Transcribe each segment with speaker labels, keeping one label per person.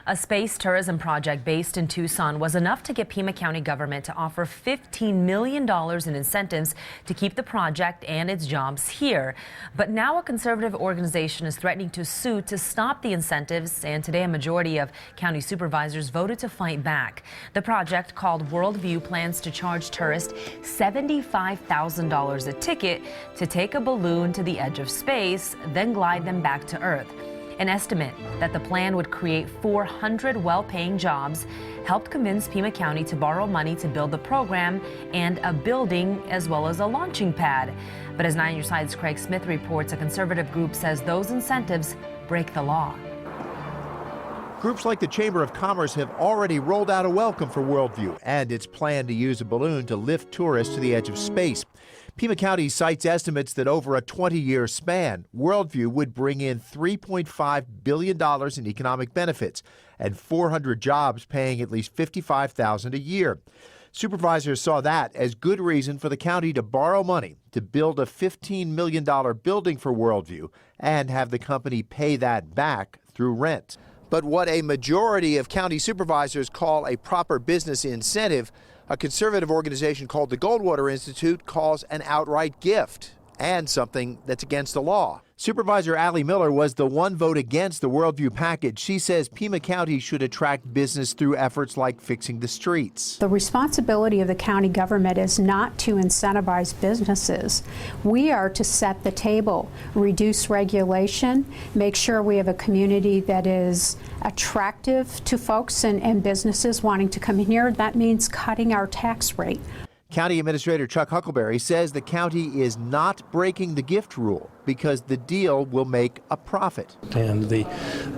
Speaker 1: A space tourism project based in Tucson was enough to get Pima County government to offer $15 million in incentives to keep the project and its jobs here. But now a conservative organization is threatening to sue to stop the incentives, and today a majority of county supervisors voted to fight back. The project, called Worldview, plans to charge tourists $75,000 a ticket to take a balloon to the edge of space, then glide them back to Earth. An estimate that the plan would create 400 well-paying jobs helped convince Pima County to borrow money to build the program and a building as well as a launching pad. But as 9 News Side's Craig Smith reports, a conservative group says those incentives break the law.
Speaker 2: Groups like the Chamber of Commerce have already rolled out a welcome for Worldview and its plan to use a balloon to lift tourists to the edge of space. Pima County cites estimates that over a 20-year span, Worldview would bring in $3.5 billion in economic benefits and 400 jobs paying at least $55,000 a year. Supervisors saw that as good reason for the county to borrow money to build a $15 million building for Worldview and have the company pay that back through rent. But what a majority of county supervisors call a proper business incentive, a conservative organization called the Goldwater Institute calls an outright gift and something that's against the law. Supervisor Allie Miller was the one vote against the Worldview package. She says Pima County should attract business through efforts like fixing the streets.
Speaker 3: The responsibility of the county government is not to incentivize businesses. We are to set the table, reduce regulation, make sure we have a community that is attractive to folks and businesses wanting to come in here. That means cutting our tax rate.
Speaker 2: County Administrator Chuck Huckleberry says the county is not breaking the gift rule because the deal will make a profit.
Speaker 4: And the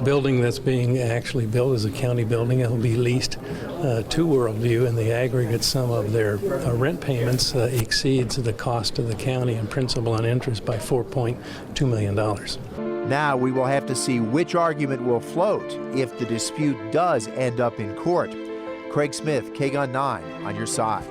Speaker 4: building that's being actually built is a county building. It will be leased to Worldview, and the aggregate sum of their rent payments exceeds the cost of the county in principal and interest by $4.2 million.
Speaker 2: Now we will have to see which argument will float if the dispute does end up in court. Craig Smith, KGUN-9 on your side.